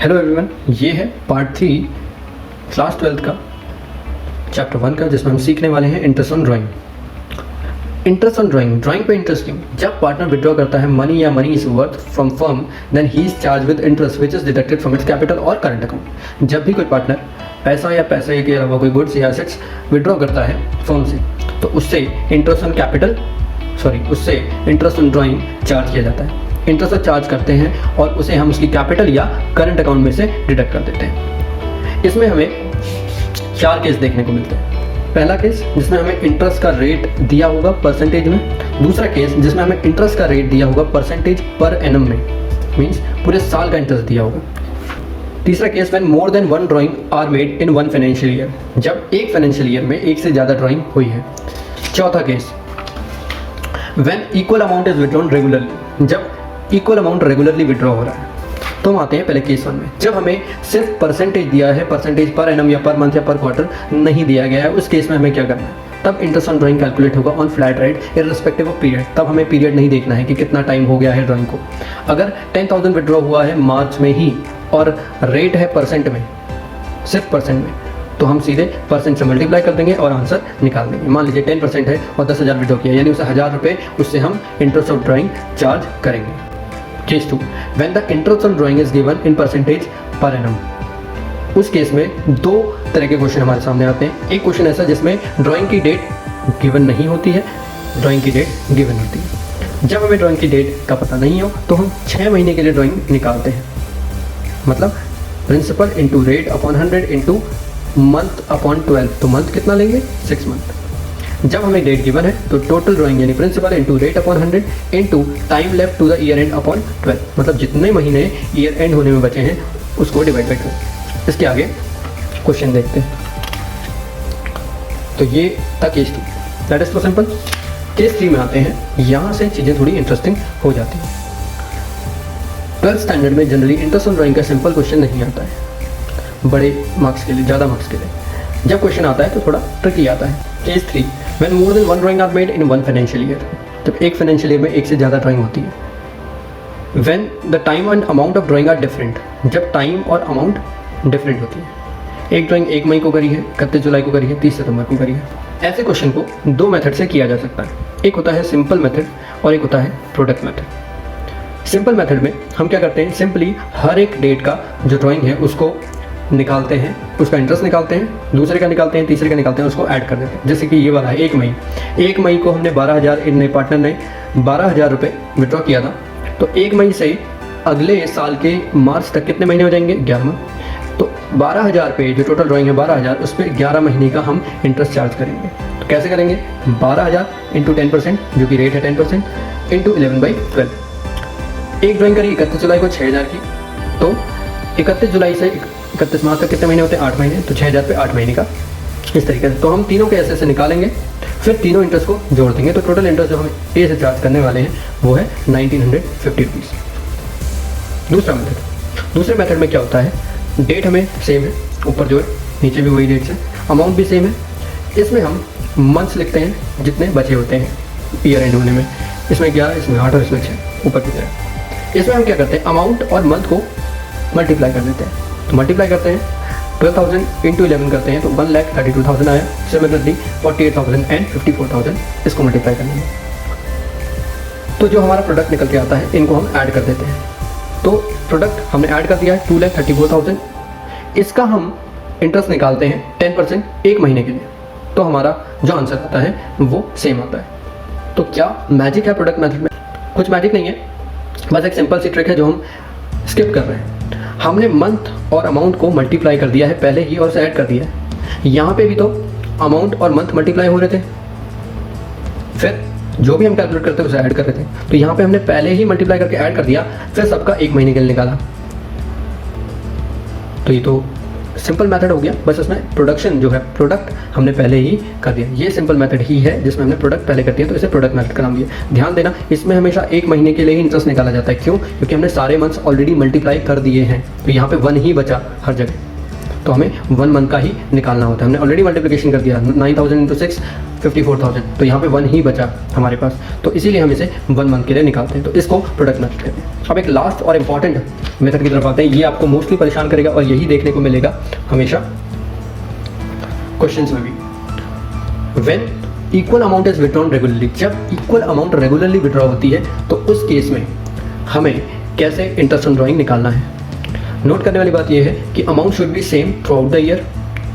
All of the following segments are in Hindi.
हेलो एवरीवन, ये है पार्ट 3 क्लास 12 का चैप्टर 1 का, जिसमें हम सीखने वाले हैं interest on drawing. Interest on drawing, drawing पे इंटरेस्ट क्यों? जब पार्टनर विड्रॉ करता है मनी या money is worth from firm, then he is charge with interest which is deducted from its capital और करंट अकाउंट। जब भी कोई पार्टनर पैसा या पैसे के अलावा कोई गुड्स या एसेट्स विड्रॉ करता है फर्म से, तो उससे इंटरेस्ट ऑन कैपिटल उससे इंटरेस्ट ऑन ड्राइंग चार्ज किया जाता है। इंटरेस्ट चार्ज करते हैं और उसे हम उसकी कैपिटल या करंट अकाउंट में से डिडक्ट कर देते हैं। इसमें हमें 4 केस देखने को मिलते हैं। पहला केस जिसमें हमें इंटरेस्ट का रेट दिया होगा परसेंटेज में। दूसरा केस जिसमें हमें इंटरेस्ट का रेट दिया होगा परसेंटेज पर एनम में, मींस पूरे साल का इंटरेस्ट दिया होगा। तीसरा case when more than 1 drawing are made in 1 financial year, जब एक फाइनेंशियल ईयर में एक से ज़्यादा ड्राइंग हुई है। चौथा case when equal amount is withdrawn regularly, जब इक्वल अमाउंट रेगुलरली विड्रॉ हो रहा है। तो हम आते हैं पहले केस 1 में, जब हमें सिर्फ परसेंटेज दिया है, परसेंटेज पर एनम या पर मंथ या पर क्वार्टर नहीं दिया गया है, उस केस में हमें क्या करना है? तब इंटरेस्ट ऑन ड्राइंग कैलकुलेट होगा on flat rate irrespective of period. तब हमें पीरियड नहीं देखना है कि कितना टाइम हो गया है ड्राइंग को। अगर 10,000 विड्रॉ हुआ है मार्च में ही और रेट है परसेंट में, सिर्फ परसेंट में, तो हम सीधे परसेंट से मल्टीप्लाई कर देंगे और आंसर निकाल देंगे। मान लीजिए 10% है और 10,000 विड्रॉ किया, यानी उसे 1,000 रुपये उससे हम इंटरेस्ट ऑफ ड्राइंग चार्ज करेंगे। Case 2 when the interest on drawing is given in percentage per annum. उस केस में 2 तरह के क्वेश्चन हमारे सामने आते हैं। एक क्वेश्चन ऐसा जिसमें ड्राइंग की डेट गिवन नहीं होती है, ड्राइंग की डेट गिवन होती है। जब हमें ड्राइंग की डेट का पता नहीं हो तो हम 6 महीने के लिए ड्राइंग निकालते हैं। मतलब principal into rate upon 100 into month upon 12, तो मंथ कितना लेंगे? 6 मंथ। जब हमें डेट गिवन है तो टोटल ड्राइंग यानी principal into rate upon 100 into time left to the year end upon 12, मतलब जितने महीने ईयर एंड होने में बचे हैं उसको डिवाइड बाई 12। इसके आगे क्वेश्चन देखते हैं। तो ये था केस 2, दैट इज तो सिंपल। केस 3 में आते हैं, यहाँ से चीज़ें थोड़ी इंटरेस्टिंग हो जाती हैं। 12th स्टैंडर्ड में जनरली इंटरेस्ट ऑन ड्राइंग का सिंपल क्वेश्चन नहीं आता है, बड़े मार्क्स के लिए, ज़्यादा मार्क्स के लिए। जब क्वेश्चन आता है तो थोड़ा ट्रिकी आता है। Case 3 when more than 1 drawing are made in 1 financial year, जब एक फाइनेंशियल ईयर में एक से ज़्यादा ड्राइंग होती है। When the time and amount of drawing are different, जब टाइम और अमाउंट डिफरेंट होती है। एक ड्राइंग 1 मई को करी है, 31 जुलाई को करी है, 30 सितंबर को करी है। ऐसे क्वेश्चन को 2 मेथड से किया जा सकता है। एक होता है सिंपल मेथड और एक होता है प्रोडक्ट मेथड। सिंपल मेथड में हम क्या करते हैं, सिंपली हर एक डेट का जो ड्राइंग है उसको निकालते हैं, उसका इंटरेस्ट निकालते हैं, दूसरे का निकालते हैं, तीसरे का निकालते हैं, उसको ऐड कर देते हैं। जैसे कि ये वाला है 1 मई। 1 मई को हमने 12,000, इन पार्टनर ने 12,000 रुपये विड्रॉ किया था। तो 1 मई से अगले साल के मार्च तक कितने महीने हो जाएंगे? 11। तो 12,000 पे जो टोटल ड्राइंग है 12,000, उस पर 11 महीने का हम इंटरेस्ट चार्ज करेंगे। तो कैसे करेंगे? 12,000 इंटू 10%, जो कि रेट है 10%, इंटू 11/12। एक ड्राइंग करी 31 जुलाई को 6,000 की, तो 31 जुलाई से 31 मार्च तक कितने महीने होते हैं? 8 महीने। तो 6,000 पे 8 महीने का, इस तरीके से। तो हम तीनों के ऐसे निकालेंगे, फिर तीनों इंटरेस्ट को जोड़ देंगे। तो टोटल इंटरेस्ट जो हम ए से चार्ज करने वाले हैं वो है 1950 रुपीज़। दूसरे मेथड में क्या होता है, डेट हमें सेम है, ऊपर जो है नीचे भी वही डेट्स है, अमाउंट भी सेम है। इसमें हम मंथ्स लिखते हैं जितने बचे होते हैं ईयर एंड होने में। इसमें 11, इसमें 8 और इसमें 6 ऊपर की तरह। इसमें हम क्या करते हैं, अमाउंट और मंथ को मल्टीप्लाई कर देते हैं। तो मल्टीप्लाई करते हैं, 12,000 इंटू 11 करते हैं तो 1,32,000 आया। सिमिलरली 48,000 एंड 54,000 इसको मल्टीप्लाई करने में। तो जो हमारा प्रोडक्ट निकल के आता है इनको हम ऐड कर देते हैं। तो प्रोडक्ट हमने ऐड कर दिया है 2,34,000। इसका हम इंटरेस्ट निकालते हैं 10% 1 महीने के लिए, तो हमारा जो आंसर आता है वो सेम आता है। तो क्या मैजिक है प्रोडक्ट मेथड में? कुछ मैजिक नहीं है, बस एक सिंपल सी ट्रिक है जो हम स्किप कर रहे हैं। हमने मंथ और अमाउंट को मल्टीप्लाई कर दिया है पहले ही और उसे ऐड कर दिया है। यहाँ पे भी तो अमाउंट और मंथ मल्टीप्लाई हो रहे थे, फिर जो भी हम कैलकुलेट करते हैं उसे ऐड कर रहे थे। तो यहाँ पे हमने पहले ही मल्टीप्लाई करके ऐड कर दिया, फिर सबका 1 महीने के लिए निकाला। तो ये तो सिंपल मेथड हो गया, बस इसमें प्रोडक्शन जो है, प्रोडक्ट हमने पहले ही कर दिया। ये सिंपल मेथड ही है जिसमें हमने प्रोडक्ट पहले कर दिया, तो इसे प्रोडक्ट मेथड का नाम दिया। ध्यान देना, इसमें हमेशा 1 महीने के लिए ही इंटरेस्ट निकाला जाता है। क्यों? क्योंकि हमने सारे मंथ्स ऑलरेडी मल्टीप्लाई कर दिए हैं, तो यहाँ पे 1 ही बचा हर जगह। तो हमें 1 मंथ का ही निकालना होता है। हमने ऑलरेडी मल्टीप्लिकेशन कर दिया 9000 इंटू 6 54,000, तो यहाँ पे 1 ही बचा हमारे पास, तो इसीलिए हम इसे 1 मंथ के लिए निकालते हैं। तो इसको प्रोडक्ट मेथड कहते हैं। अब एक लास्ट और इम्पॉर्टेंट मेथड की तरफ आते हैं। ये आपको मोस्टली परेशान करेगा और यही देखने को मिलेगा हमेशा क्वेश्चंस में भी। When equal amount is withdrawn regularly, जब इक्वल अमाउंट रेगुलरली विड्रॉ होती है तो उस केस में हमें कैसे इंटरेस्ट ऑन ड्राइंग निकालना है। नोट करने वाली बात यह है कि amount should be same throughout the year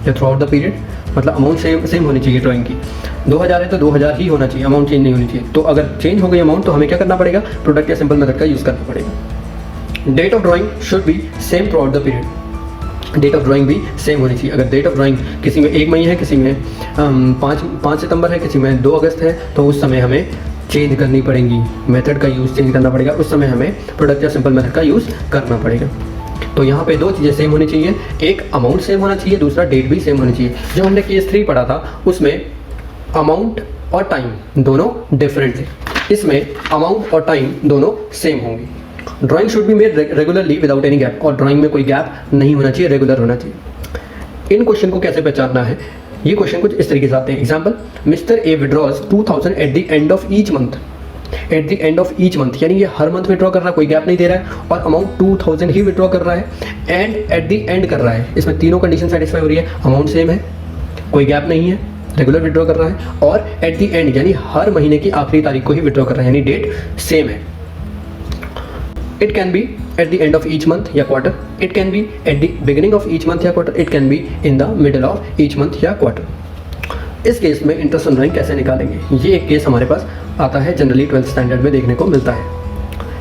या थ्रू आउट द पीरियड, मतलब अमाउंट सेम होनी चाहिए ड्राइंग की। 2000 है तो 2000 ही होना चाहिए, अमाउंट चेंज नहीं होनी चाहिए। तो अगर चेंज हो गई अमाउंट तो हमें क्या करना पड़ेगा, प्रोडक्ट या सिंपल मेथड का यूज़ करना पड़ेगा। Date of drawing should be same throughout the period, date of drawing भी सेम होनी चाहिए। अगर डेट ऑफ ड्राइंग किसी में 1 मई है, किसी में 5 सितंबर है, किसी में 2 अगस्त है, तो उस समय हमें चेंज करनी पड़ेगी, मेथड का यूज़ चेंज करना पड़ेगा। उस समय हमें प्रोडक्ट या सिंपल मेथड का यूज़ करना पड़ेगा। तो यहाँ पे 2 चीज़ें सेम होनी चाहिए, एक अमाउंट सेम होना चाहिए, दूसरा डेट भी सेम होनी चाहिए। जो हमने केस 3 पढ़ा था उसमें अमाउंट और टाइम दोनों डिफरेंट थे, इसमें अमाउंट और टाइम दोनों सेम होंगे। Drawing should be made regularly without any gap, और ड्राइंग में कोई गैप नहीं होना चाहिए, रेगुलर होना चाहिए। इन क्वेश्चन को कैसे पहचानना है, ये क्वेश्चन कुछ इस तरीके से आते हैं। Example, mister A withdraws 2000 at the end of each month, at the end of each month, यानी ये हर मंथ विड्रॉ कर रहा है, कोई गैप नहीं दे रहा है, और अमाउंट 2000 ही विड्रॉ कर रहा है, एंड एट द एंड कर रहा है। इसमें तीनों कंडीशन सेटिस्फाई हो रही है, अमाउंट सेम है, कोई गैप नहीं है, रेगुलर विड्रॉ कर रहा है, और एट द एंड यानी हर महीने की आखिरी तारीख को ही विड्रॉ कर रहा है, यानी डेट सेम है। It can be at the end of each month या quarter, it can be at the beginning of each month या quarter, it can be in the middle of each month या quarter। इस केस में इंटरेस्ट ऑन ड्राइंग कैसे निकालेंगे, ये एक केस हमारे पास आता है, जनरली 12th स्टैंडर्ड में देखने को मिलता है।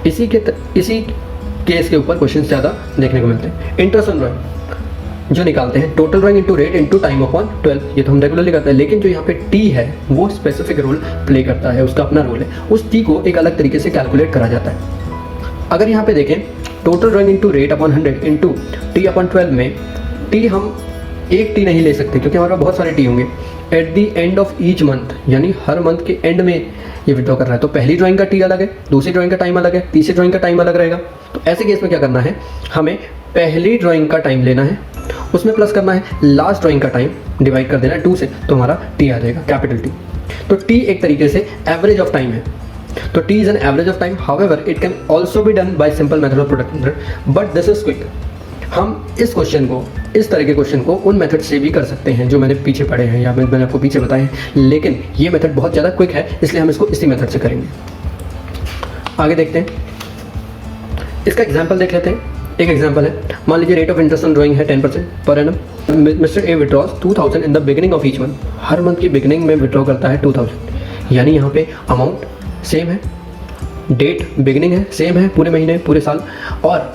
इसी केस के ऊपर क्वेश्चन ज़्यादा देखने को मिलते हैं। इंटरेस्ट ऑन ड्राइंग जो निकालते हैं, total drawing into rate into time upon 12, ये तो हम रेगुलरली करते हैं, लेकिन जो यहाँ पे टी है वो स्पेसिफिक रोल प्ले करता है, उसका अपना रोल है। उस टी को एक अलग तरीके से कैलकुलेट करा जाता है। अगर यहाँ पे देखें, total drawing into rate upon 100 into T upon 12 में टी हम एक टी नहीं ले सकते क्योंकि हमारे पास बहुत सारे टी होंगे। At the end of each month, यानी हर मंथ के एंड में ये विड्रॉ कर रहा है, तो पहली ड्राइंग का टी अलग है, दूसरी ड्राइंग का टाइम अलग है, तीसरी ड्राइंग का टाइम अलग रहेगा। तो ऐसे केस में क्या करना है, हमें पहली ड्राइंग का टाइम लेना है, उसमें प्लस करना है लास्ट ड्राइंग का टाइम, डिवाइड कर देना है 2 से, तो हमारा टी आ जाएगा, कैपिटल टी। तो टी एक तरीके से एवरेज ऑफ टाइम है, तो T is an average of time, however it can also be done by simple method of product method, but this is quick। हम इस क्वेश्चन को, इस तरह के क्वेश्चन को उन मेथड से भी कर सकते हैं जो मैंने पीछे पढ़े हैं या मैंने आपको पीछे बताए हैं, लेकिन ये मेथड बहुत ज़्यादा क्विक है, इसलिए हम इसको इसी मेथड से करेंगे। आगे देखते हैं, इसका एग्जाम्पल देख लेते हैं। एक एग्जाम्पल है, मान लीजिए rate of interest on drawing है 10% per annum. Mister A withdraws 2000 in the beginning of each month, her month की बिगिनिंग में विड्रॉ करता है 2000, यानी यहाँ पे अमाउंट सेम है, डेट बिगिनिंग है सेम है, पूरे महीने पूरे साल, और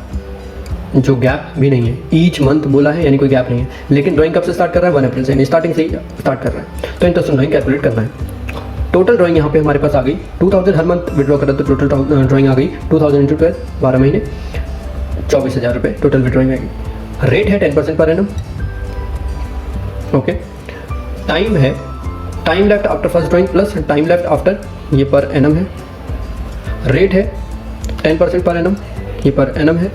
जो गैप भी नहीं है, ईच मंथ बोला है यानी कोई गैप नहीं है। लेकिन ड्राइंग कब से स्टार्ट कर रहा है, 1 अप्रैल से, यानी स्टार्टिंग से ही स्टार्ट कर रहा है। तो इंटरेस्ट ऑन ड्राइंग कैलकुलेट करना है। टोटल ड्राइंग यहाँ पे हमारे पास आ गई 2000, हर मंथ विड्रॉ कर रहा है, तो टोटल ड्राइंग आ गई 2000 इंटू 12, 12 महीने 24,000 रुपये टोटल विड्रॉइंग आएगी। रेट है 10% पर एनम, ओके। टाइम है, time left after first drawing plus time left after, ये पर एनम है। रेट है 10% पर एनम, ये पर एनम है।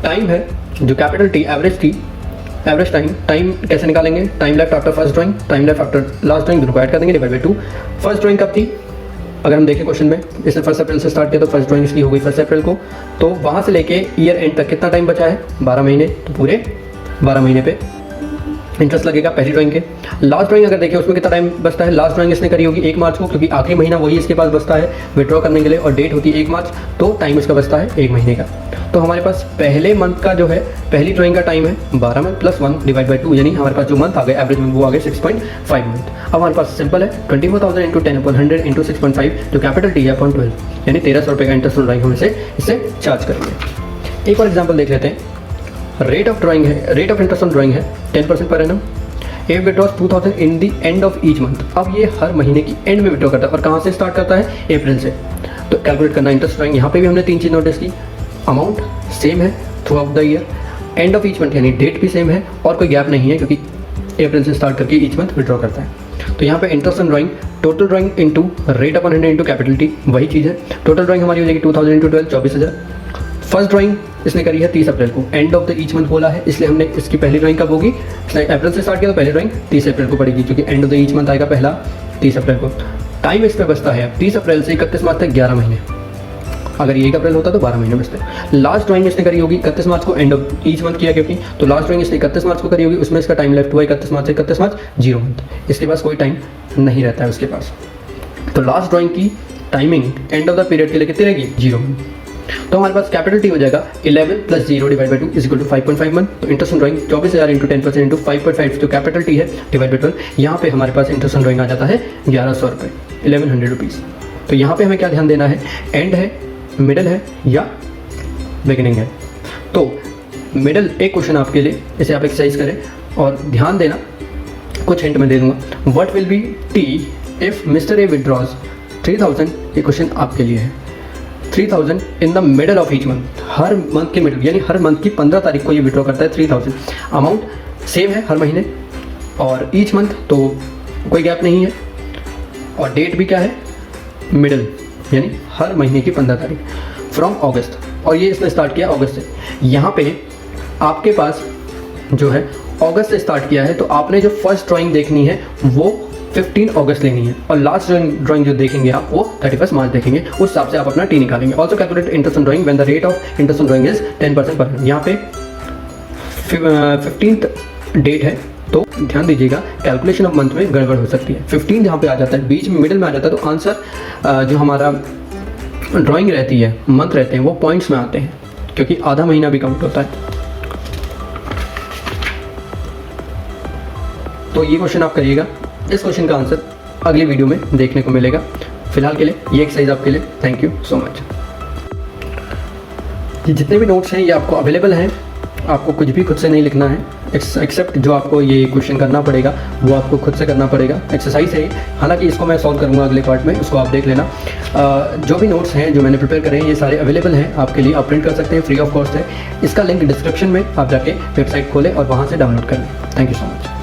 टाइम है जो capital T, average T, average time, time कैसे निकालेंगे, time left after first drawing, time left after last drawing, दोनों को ऐड कर देंगे, डिवाइड बाई 2। फर्स्ट ड्राइंग कब थी, अगर हम देखें क्वेश्चन में, इसने 1 अप्रैल से स्टार्ट किया, तो फर्स्ट ड्राइंग इसकी हो गई 1 अप्रैल को, तो वहाँ से लेके ईयर एंड तक कितना टाइम बचा है, 12 महीने, तो पूरे 12 महीने पे इंटरेस्ट लगेगा पहली ड्राइंग के। लास्ट ड्राइंग अगर देखें उसमें कितना टाइम बचता है, लास्ट ड्राइंग इसने करी होगी 1 मार्च को, क्योंकि आखिरी महीना वही इसके पास बचता है विड्रॉ करने के लिए, और डेट होती है 1 मार्च, तो टाइम इसका बचता है 1 महीने का। तो हमारे पास पहले मंथ का जो है, पहली ड्राइंग का टाइम है 12 मंथ प्लस 1 डिवाइड बाई 2, यानी हमारे पास जो मंथ आ गए एवरेज में वो आ गए 6.5 मंथ। अब हमारे पास सिंपल है 24,000 इंटू 10 अपॉन 100 इंटू 6.5, जो कैपिटल टी है अपॉन 12, यानी 1300 रुपये का इंटरेस्ट ऑन ड्राइंग हम इससे चार्ज करेंगे। एक और एग्जाम्पल देख लेते हैं। रेट ऑफ ड्राइंग है, rate of interest on drawing है 10% per annum. A withdraws 2000 in the end of each month, अब ये हर महीने की एंड में विड्रॉ करता है, और कहाँ से स्टार्ट करता है, अप्रैल से। तो कैलकुलेट करना इंटरेस्ट ड्राइंग, यहाँ पे भी हमने 3 चीज़ नोटिस की, अमाउंट सेम है through out the year, end of each month यानी डेट भी सेम है, और कोई गैप नहीं है क्योंकि अप्रैल से स्टार्ट करके ईच मंथ विड्रॉ करता है। तो यहाँ पे interest on drawing, total drawing into rate upon 100 into capital T, वही चीज़ है। टोटल ड्राइंग हमारी हो जाएगी 2000 इंटू 12, 24,000। फर्स्ट ड्राइंग इसने करी है 30 अप्रैल को, end of the each month बोला है, इसलिए हमने इसकी पहली ड्राइंग कब होगी, इसने अप्रैल से स्टार्ट किया तो पहली ड्राइंग 30 अप्रैल को पड़ेगी, क्योंकि end of the each month आएगा पहला 30 अप्रैल को। टाइम इस पर बचता है 30 अप्रैल से 31 मार्च तक 11 महीने, अगर ये 1 अप्रैल होता तो 12 महीने बचते। लास्ट ड्राइंग इसने करी होगी 31 मार्च को, एंड ऑफ ईच मंथ किया क्योंकि, तो लास्ट ड्राइंग इसने 31 मार्च को करी होगी, उसमें इसका टाइम लेफ्ट हुआ 31 मार्च से 31 मार्च 0 मंथ, इसके पास कोई टाइम नहीं रहता है उसके पास। तो लास्ट ड्राइंग की timing end of the period के लिए कितनी रहेगी, 0 मंथ। तो हमारे पास कैपिटल टी हो जाएगा 11 + 0 / 2 = 5.5 मंथ। तो इंटरेस्ट ऑन ड्राइंग 24,000 × 10% × 5.5 जो कैपिटल टी है डिवाइड बाई 12, यहाँ पे हमारे पास इंटरेस्ट ऑन ड्राइंग आ जाता है 1100 रुपये, 1100 रुपीज़। तो यहाँ पे हमें क्या ध्यान देना है, एंड है, मिडल है या बिगिनिंग है। तो मिडल एक क्वेश्चन आपके लिए, इसे आप एक्सरसाइज करें और ध्यान देना, कुछ हिंट मैं दे दूंगा। What will be T if mister A withdraws 3000, ये क्वेश्चन आपके लिए है। 3000 in the middle of each month, her month के मिडल, यानी हर मंथ की 15 तारीख को ये विड्रॉ करता है 3000। अमाउंट सेम है हर महीने और ईच मंथ तो कोई गैप नहीं है, और डेट भी क्या है, मिडल, यानी हर महीने की 15 तारीख फ्रॉम अगस्त, और ये इसने स्टार्ट किया अगस्त से। यहाँ पे आपके पास जो है अगस्त से स्टार्ट किया है, तो आपने जो फर्स्ट ड्राइंग देखनी है वो 15 अगस्त लेनी है, और लास्ट ड्राइंग जो देखेंगे आप वो 31 मार्च देखेंगे, उस हिसाब से आप अपना टी निकालेंगे। Also calculate interest on drawing when the rate of interest on drawing is 10% पर annum। यहाँ पे 15th डेट है, तो ध्यान दीजिएगा कैलकुलेशन ऑफ मंथ में गड़बड़ हो सकती है। 15 जहाँ पे आ जाता है, बीच में मिडिल में आ जाता है, तो आंसर जो हमारा ड्राइंग रहती है, मंथ रहते हैं, वो पॉइंट्स में आते हैं, क्योंकि आधा महीना भी काउंट होता है। तो ये क्वेश्चन आप करिएगा, इस क्वेश्चन का आंसर अगली वीडियो में देखने को मिलेगा। फिलहाल के लिए ये एक्सरसाइज आपके लिए, थैंक यू सो मच। ये जितने भी नोट्स हैं ये आपको अवेलेबल हैं, आपको कुछ भी खुद से नहीं लिखना है, एक्सेप्ट जो आपको ये क्वेश्चन करना पड़ेगा वो आपको खुद से करना पड़ेगा। एक्सरसाइज है, हालांकि इसको मैं सॉल्व करूंगा अगले पार्ट में, उसको आप देख लेना। जो भी नोट्स हैं जो मैंने प्रिपेयर करे हैं ये सारे अवेलेबल हैं आपके लिए, आप प्रिंट कर सकते हैं, फ्री ऑफ कॉस्ट है। इसका लिंक डिस्क्रिप्शन में, आप जाके वेबसाइट खोलें और वहाँ से डाउनलोड कर लें। Thank you so much.